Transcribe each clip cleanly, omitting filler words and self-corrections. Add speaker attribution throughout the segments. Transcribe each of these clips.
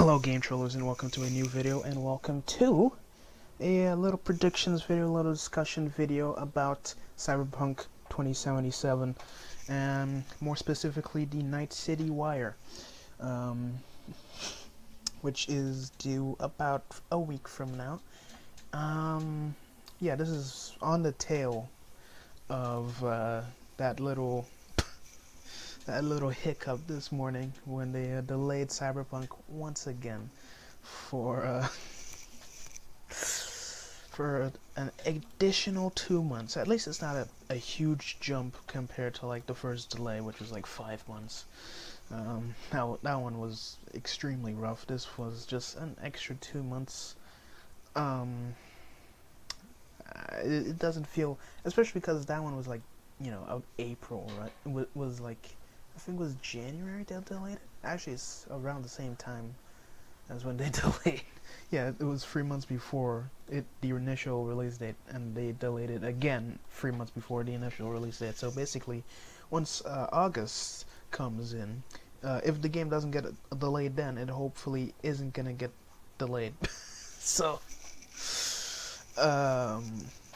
Speaker 1: Hello game trollers and welcome to a new video and welcome to a little predictions video, a little discussion video about Cyberpunk 2077 and more specifically the Night City Wire, which is due about a week from now. Yeah, this is on the tail of that little hiccup this morning when they delayed Cyberpunk once again for an additional 2 months. At least it's not a huge jump compared to like the first delay, which was like 5 months. That one was extremely rough. This was just an extra 2 months. It doesn't feel, especially because that one was like, of April, right? It was like, I think it was January they delayed it. Actually, it's around the same time as when they delayed. Yeah, it was 3 months before the initial release date, and they delayed it again 3 months before the initial release date. So basically, once August comes in, if the game doesn't get delayed then, it hopefully isn't gonna get delayed. So,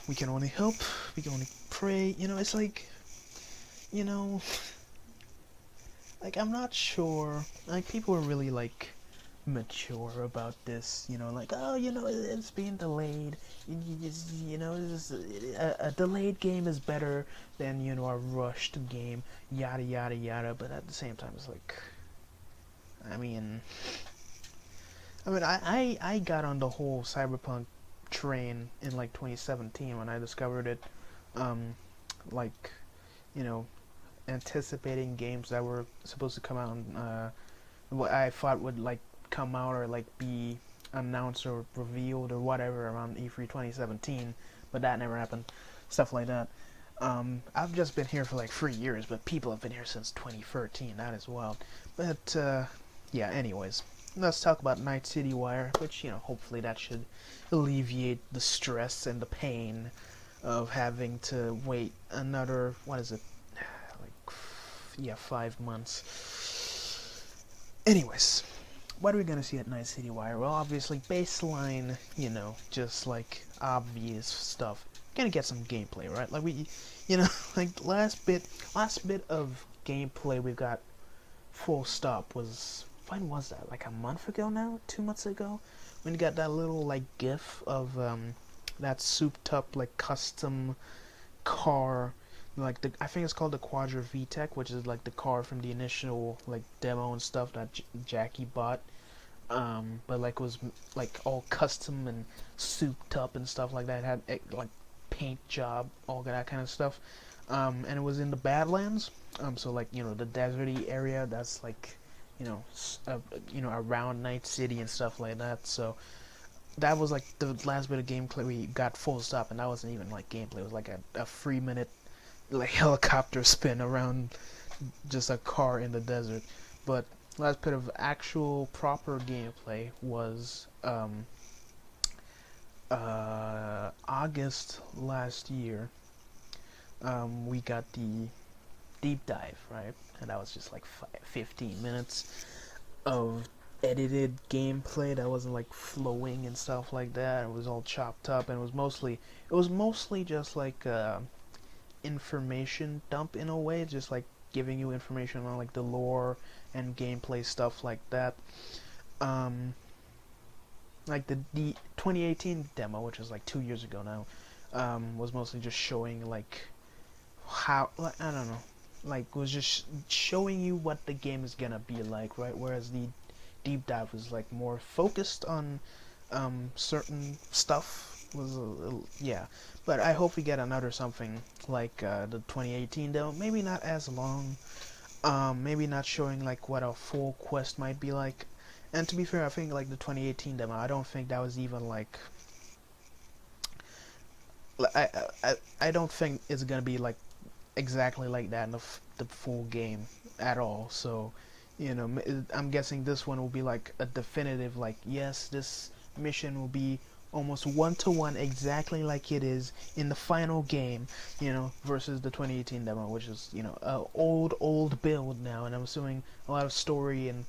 Speaker 1: we can only hope, we can only pray. It's like, like, I'm not sure, like, people are really, like, mature about this, like, oh, it's being delayed, a delayed game is better than, a rushed game, yada, yada, yada, but at the same time, it's like, I got on the whole Cyberpunk train in, like, 2017 when I discovered it, like, anticipating games that were supposed to come out what I thought would like come out or like be announced or revealed or whatever around E3 2017, but that never happened. Stuff like that. I've just been here for like 3 years, but people have been here since 2013. That is wild. But yeah, anyways, let's talk about Night City Wire, which hopefully that should alleviate the stress and the pain of having to wait another, what is it, 5 months. Anyways, what are we gonna see at Night City Wire? Well, obviously baseline, just like obvious stuff. Gonna get some gameplay, right? Like we, like last bit of gameplay we got full stop was, when was that? Like a month ago now? 2 months ago? When you got that little like GIF of that souped up like custom car, like I think it's called the Quadra VTEC, which is like the car from the initial like demo and stuff that Jackie bought, but like was like all custom and souped up and stuff like that. It had like paint job, all that kind of stuff, and it was in the Badlands, so like the deserty area that's like around Night City and stuff like that. So that was like the last bit of gameplay we got full stop, and that wasn't even like gameplay. It was like a 3-minute like helicopter spin around just a car in the desert. But last bit of actual proper gameplay was August last year. We got the deep dive, right? And that was just like 15 minutes of edited gameplay that wasn't like flowing and stuff like that. It was all chopped up, and it was mostly just like information dump in a way, just like giving you information on like the lore and gameplay stuff like that. Like the 2018 demo, which is like 2 years ago now, was mostly just showing like how, like, I don't know, like was just showing you what the game is gonna be like, right? Whereas the deep dive was like more focused on certain stuff. Yeah, but I hope we get another something like the 2018 demo. Maybe not as long, maybe not showing like what a full quest might be like. And to be fair, I think like the 2018 demo, I don't think that was even like, I don't think it's gonna be like exactly like that in the full game at all. So I'm guessing this one will be like a definitive, like, yes, this mission will be almost one-to-one exactly like it is in the final game, versus the 2018 demo, which is, a old build now, and I'm assuming a lot of story and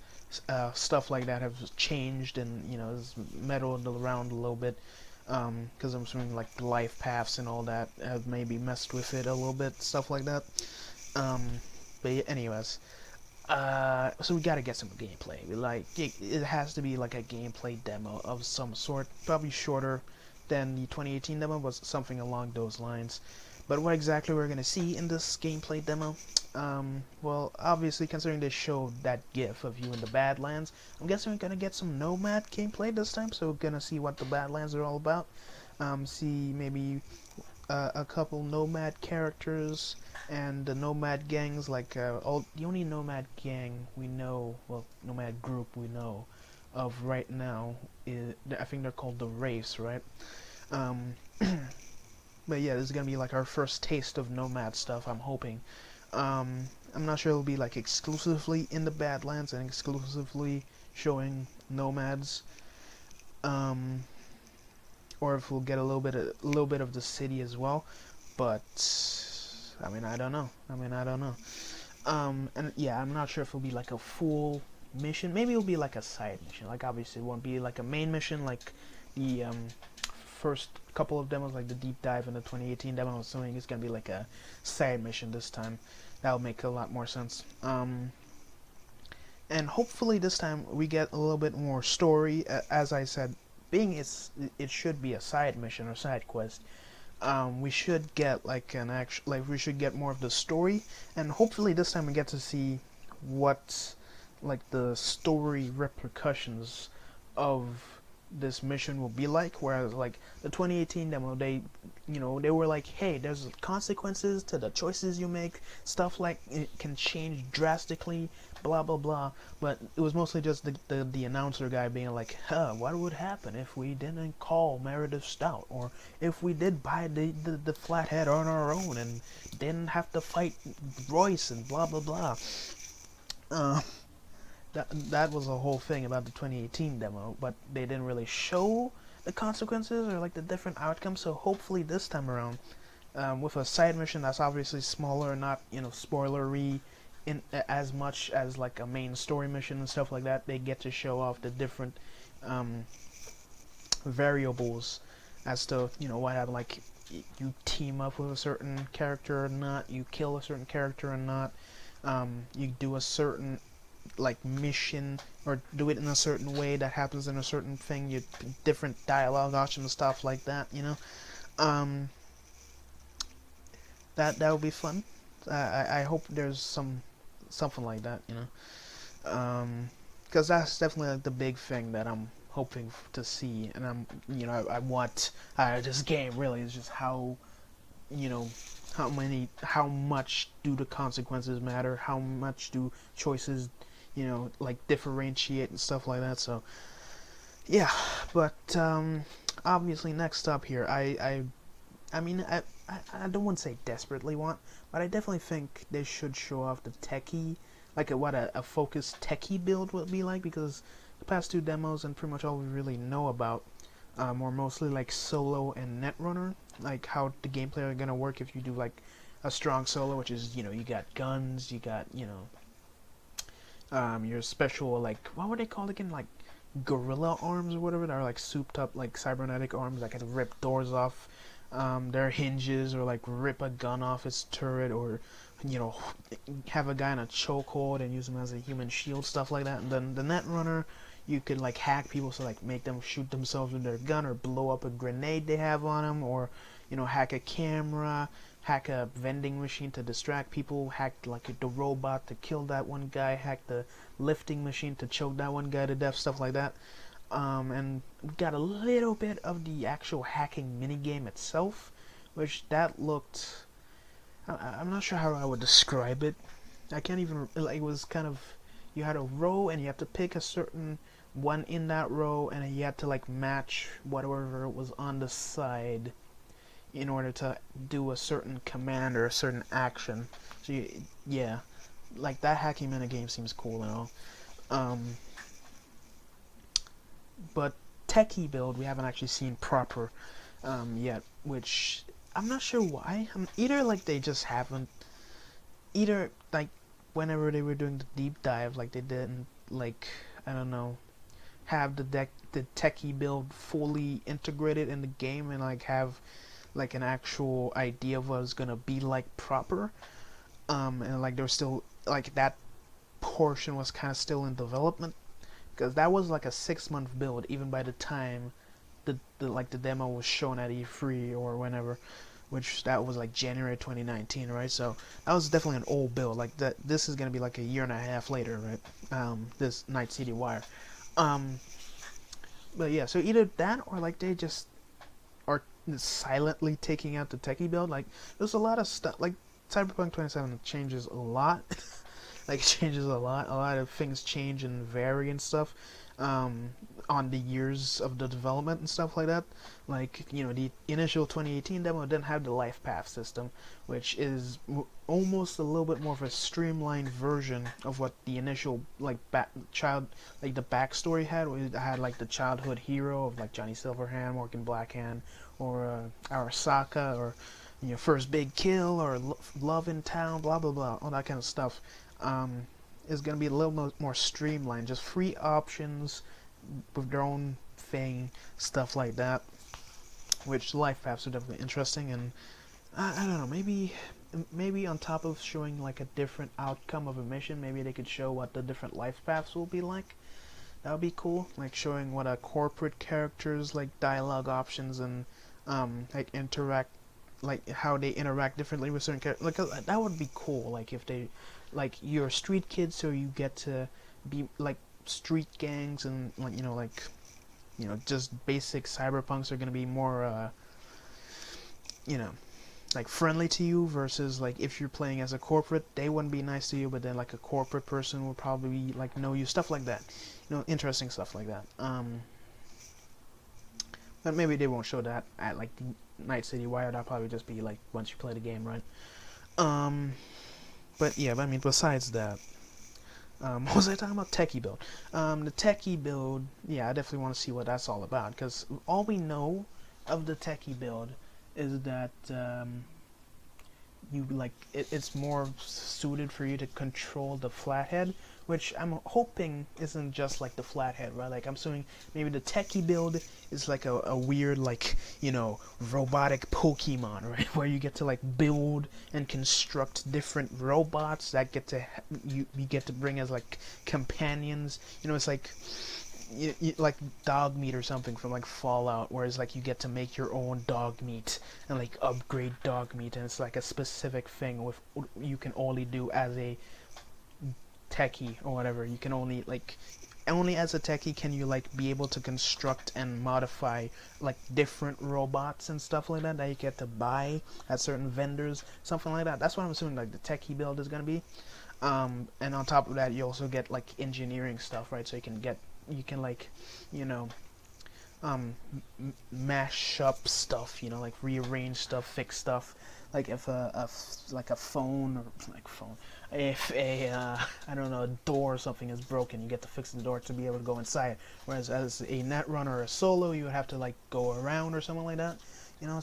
Speaker 1: stuff like that have changed and is meddled around a little bit. Because I'm assuming like the life paths and all that have maybe messed with it a little bit, stuff like that. Um, but yeah, anyways, so we gotta get some gameplay. Like it has to be like a gameplay demo of some sort, probably shorter than the 2018 demo, but something along those lines. But what exactly we're gonna see in this gameplay demo? Well, obviously, considering they showed that GIF of you in the Badlands, I'm guessing we're gonna get some Nomad gameplay this time. So we're gonna see what the Badlands are all about. See maybe a couple Nomad characters and the Nomad gangs. Like the only Nomad gang we know, well, Nomad group we know of right now is, I think they're called the Race, right? Um, but yeah, this is gonna be like our first taste of Nomad stuff, I'm hoping. I'm not sure it'll be like exclusively in the Badlands and exclusively showing nomads, or if we'll get a little bit of the city as well. But I mean, I don't know. And yeah, I'm not sure if it'll be like a full mission. Maybe it'll be like a side mission. Like obviously, it won't be like a main mission like the first couple of demos, like the deep dive in the 2018 demo. I'm assuming it's gonna be like a side mission this time. That'll make a lot more sense. And hopefully this time we get a little bit more story. As I said, being it should be a side mission or side quest. We should get like we should get more of the story, and hopefully this time we get to see what like the story repercussions of this mission will be like. Whereas like the 2018 demo, they were like, hey, there's consequences to the choices you make, stuff like it can change drastically, blah blah blah. But it was mostly just the announcer guy being like, what would happen if we didn't call Meredith Stout, or if we did buy the flathead on our own and didn't have to fight Royce and blah blah blah. That was a whole thing about the 2018 demo, but they didn't really show the consequences or like the different outcomes. So hopefully this time around, with a side mission that's obviously smaller, not spoilery in as much as like a main story mission and stuff like that, they get to show off the different variables as to what happened. Like you team up with a certain character or not, you kill a certain character or not, you do a certain like mission or do it in a certain way that happens in a certain thing, you different dialogue options, stuff like that. That would be fun. I hope there's something like that, because that's definitely like the big thing that I'm hoping to see. And I want this game really is just how how much do the consequences matter, how much do choices like differentiate and stuff like that. So yeah, but obviously next up here, I don't want to say desperately want, but I definitely think they should show off the techie, like what a focused techie build would be like, because the past two demos and pretty much all we really know about are mostly like solo and netrunner, like how the gameplay are gonna work if you do like a strong solo, which is you got guns, you got your special, like, what were they called again, like gorilla arms or whatever, that are like souped up like cybernetic arms that can rip doors off their hinges, or like rip a gun off its turret, or have a guy in a chokehold and use him as a human shield, stuff like that. And then the netrunner, you could like hack people, so like make them shoot themselves with their gun, or blow up a grenade they have on them, or hack a camera, hack a vending machine to distract people, hack like the robot to kill that one guy, hack the lifting machine to choke that one guy to death, stuff like that. And we got a little bit of the actual hacking minigame itself, which that looked, I'm not sure how I would describe it. I can't even, like, it was kind of, you had a row and you have to pick a certain one in that row, and you had to like match whatever was on the side in order to do a certain command or a certain action. So yeah, like that hacking minigame seems cool and all. But techie build we haven't actually seen proper yet, which I'm not sure why. Either like they just haven't, either like whenever they were doing the deep dive, like they didn't like I don't know, have the techie build fully integrated in the game and like have like an actual idea of what it's gonna be like proper. And like there's still like that portion was kind of still in development because that was like a 6 month build even by the time the demo was shown at E3 or whenever, which that was like January 2019, right? So that was definitely an old build. Like that, this is gonna be like a year and a half later, right? This Night City Wire. Um, but yeah, so either that or like they just are silently taking out the techie build. Like there's a lot of stuff. Like Cyberpunk 27 changes a lot. Like it changes a lot. A lot of things change and vary and stuff. Um, on the years of the development and stuff like that. Like, you know, the initial 2018 demo didn't have the life path system, which is almost a little bit more of a streamlined version of what the initial like the backstory had. It had like the childhood hero of like Johnny Silverhand, Morgan Blackhand, or Arasaka, or you know, first big kill, or love in town, blah blah blah, all that kind of stuff. Is going to be a little more streamlined, just free options with their own thing, stuff like that. Which life paths are definitely interesting, and I don't know, maybe on top of showing like a different outcome of a mission, maybe they could show what the different life paths will be like. That would be cool, like showing what a corporate characters like dialogue options and like interact, like how they interact differently with certain characters. Like that would be cool. Like if they, like you're street kids, so you get to be like street gangs and like just basic cyberpunks are gonna be more you know like friendly to you versus like if you're playing as a corporate, they wouldn't be nice to you, but then like a corporate person would probably like know you, stuff like that. Interesting stuff like that. But maybe they won't show that at like the Night City Wire. That'll probably just be like once you play the game, right? But yeah, but I mean, besides that, what was I talking about? Techie build. The techie build, yeah, I definitely want to see what that's all about, because all we know of the techie build is that it's more suited for you to control the flathead, which I'm hoping isn't just like the flathead, right? Like I'm assuming maybe the techie build is like a weird like robotic Pokemon, right? Where you get to like build and construct different robots that you get to bring as like companions. It's like like dog meat or something from like Fallout, whereas like you get to make your own dog meat and like upgrade dog meat, and it's like a specific thing with you can only do as a techie or whatever. You can only as a techie can you like be able to construct and modify like different robots and stuff like that you get to buy at certain vendors, something like that. That's what I'm assuming like the techie build is gonna be. And on top of that, you also get like engineering stuff, right? So you can like mash up stuff, like rearrange stuff, fix stuff. Like if like a phone or like phone, if a I don't know, a door or something is broken, you get to fix the door to be able to go inside. Whereas as a netrunner or a solo, you would have to like go around or something like that.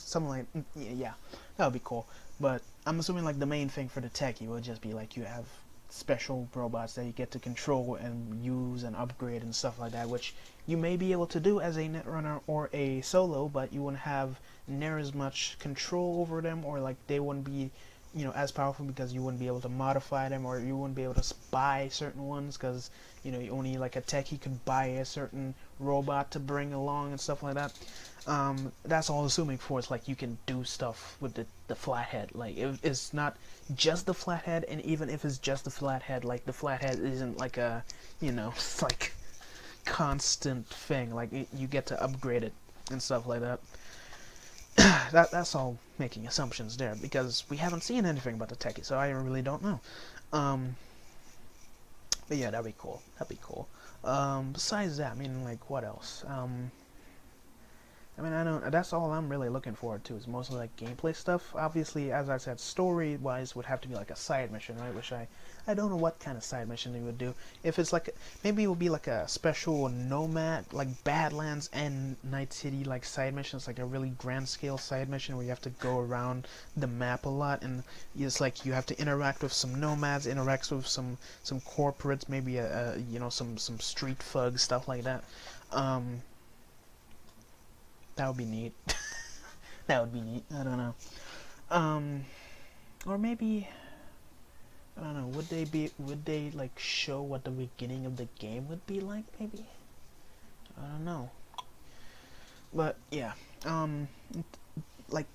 Speaker 1: Something like yeah, that would be cool. But I'm assuming like the main thing for the techie will just be like you have special robots that you get to control and use and upgrade and stuff like that, which you may be able to do as a netrunner or a solo, but you wouldn't have near as much control over them, or like they wouldn't be as powerful because you wouldn't be able to modify them, or you wouldn't be able to buy certain ones because you only like a techie could buy a certain robot to bring along and stuff like that. That's all assuming for it's like you can do stuff with the flathead. Like it's not just the flathead, and even if it's just the flathead, like the flathead isn't like a it's like constant thing. Like you get to upgrade it and stuff like that. That's all making assumptions there because we haven't seen anything about the techie, so I really don't know. But yeah, that'd be cool. Besides that, I mean, like, what else? I mean, I don't. That's all I'm really looking forward to. Is mostly like gameplay stuff. Obviously, as I said, story-wise would have to be like a side mission, right? Which I don't know what kind of side mission they would do. If it's like maybe it would be like a special Nomad, like Badlands and Night City like side missions, like a really grand scale side mission where you have to go around the map a lot, and it's like you have to interact with some nomads, interact with some corporates, maybe some street thugs, stuff like that. Um, that would be neat. That would be neat. I don't know. Um, or maybe I don't know. Would they like show what the beginning of the game would be like? Maybe. I don't know. But yeah. Like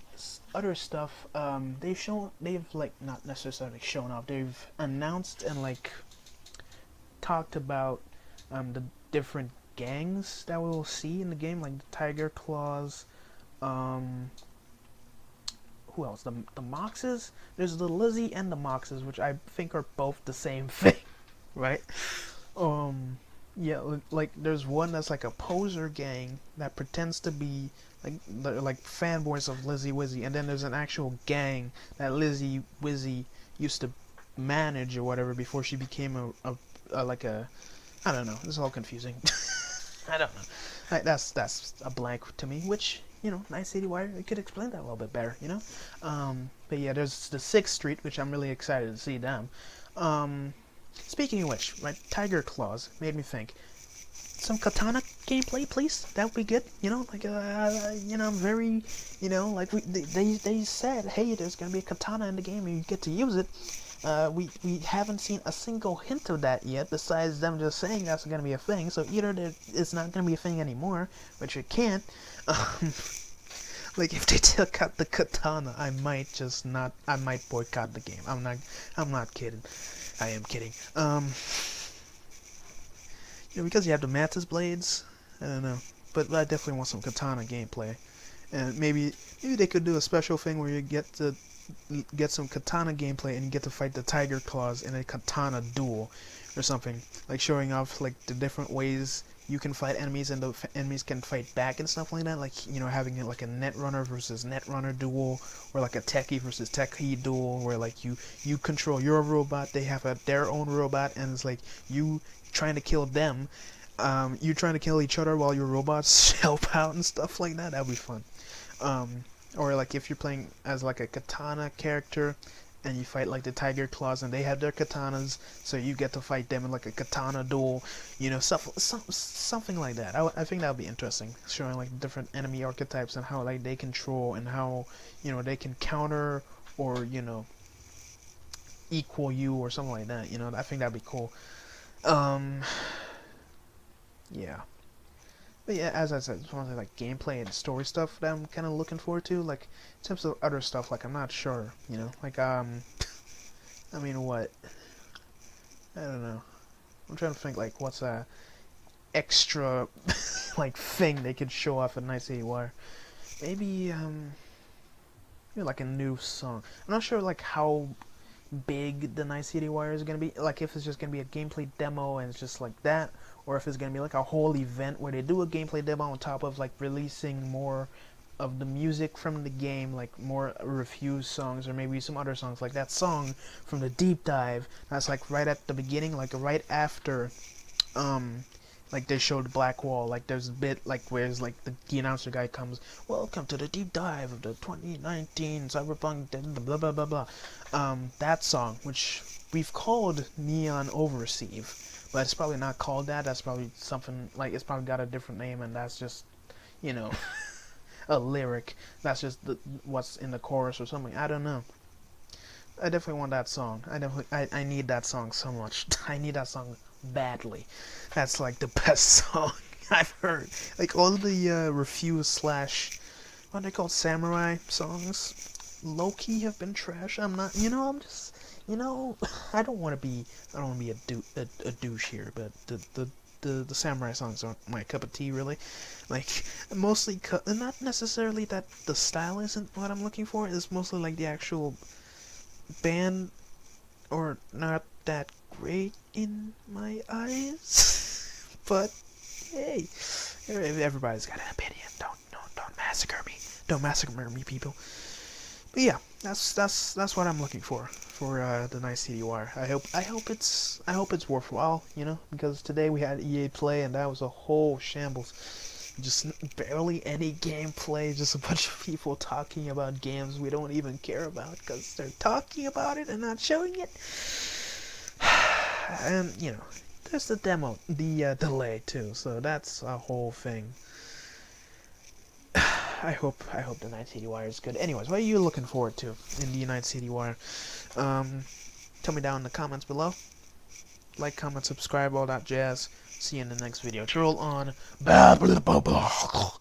Speaker 1: other stuff. They've like not necessarily shown off. They've announced and like talked about the different gangs that we will see in the game, like the Tiger Claws. Who else? The Moxes. There's the Lizzie and the Moxes, which I think are both the same thing, right? Yeah, like there's one that's like a poser gang that pretends to be like fanboys of Lizzie Wizzy, and then there's an actual gang that Lizzie Wizzy used to manage or whatever before she became a like a I don't know. It's all confusing. I don't know. That's a blank to me, which Night City Wire, it could explain that a little bit better, But yeah, there's the 6th Street, which I'm really excited to see them. Speaking of which, right, Tiger Claws made me think. Some katana gameplay, please. That would be good. Very, like they said, hey, there's gonna be a katana in the game and you get to use it. We haven't seen a single hint of that yet, besides them just saying that's going to be a thing. So either it's not going to be a thing anymore, which it can't. Like if they took out the katana, I might boycott the game. I'm not kidding. I am kidding. Because you have the mantis blades. I don't know, but I definitely want some katana gameplay, and maybe they could do a special thing where you get some katana gameplay and you get to fight the Tiger Claws in a katana duel or something, like showing off like the different ways you can fight enemies and the enemies can fight back and stuff like that, like having it like a Netrunner versus Netrunner duel, or like a Techie versus Techie duel, where like you control your robot, they have their own robot, and it's like you trying to kill them, you trying to kill each other while your robots help out and stuff like that. That'd be fun. Or like if you're playing as like a katana character and you fight like the Tiger Claws and they have their katanas, so you get to fight them in like a katana duel, something like that. I think that would be interesting, showing like different enemy archetypes and how like they control and how they can counter or equal you or something like that. I think that'd be cool. Yeah. But yeah, as I said, it's mostly like gameplay and story stuff that I'm kind of looking forward to. Like, in terms of other stuff, like, I'm not sure, Like, I mean, what? I don't know. I'm trying to think, like, what's a extra, like, thing they could show off at Night City Wire. Maybe, maybe, like, a new song. I'm not sure, like, how big the Night City Wire is going to be. Like, if it's just going to be a gameplay demo and it's just like that, or if it's going to be like a whole event where they do a gameplay demo on top of like releasing more of the music from the game, like more review songs, or maybe some other songs, like that song from the deep dive that's like right at the beginning, like right after like they showed Black Wall. Like there's a bit like where it's like the announcer guy comes, welcome to the deep dive of the 2019 Cyberpunk blah blah blah blah. That song, which we've called Neon Overseas, but it's probably not called that. That's probably something like, it's probably got a different name, and that's just a lyric. That's just what's in the chorus or something. I don't know. I definitely want that song. I need that song so much. I need that song badly. That's like the best song I've heard. Like all the reviews slash what are they called, samurai songs, low key have been trash. I'm not. I'm just. I don't want to be a douche here, but the samurai songs aren't my cup of tea, really. Like, mostly, not necessarily that the style isn't what I'm looking for. It's mostly like the actual band, or not that great in my eyes. But hey, everybody's got an opinion. Don't massacre me. Don't massacre me, people. But yeah, that's what I'm looking for the Night City Wire. I hope it's worthwhile, you know, because today we had EA Play and that was a whole shambles. Just barely any gameplay, just a bunch of people talking about games we don't even care about because they're talking about it and not showing it. And you know, there's the demo, the delay too, so that's a whole thing. I hope the Night City Wire is good. Anyways, what are you looking forward to in the Night City Wire? Tell me down in the comments below. Like, comment, subscribe, all that jazz. See you in the next video. Troll on. Blah, blah, blah, blah.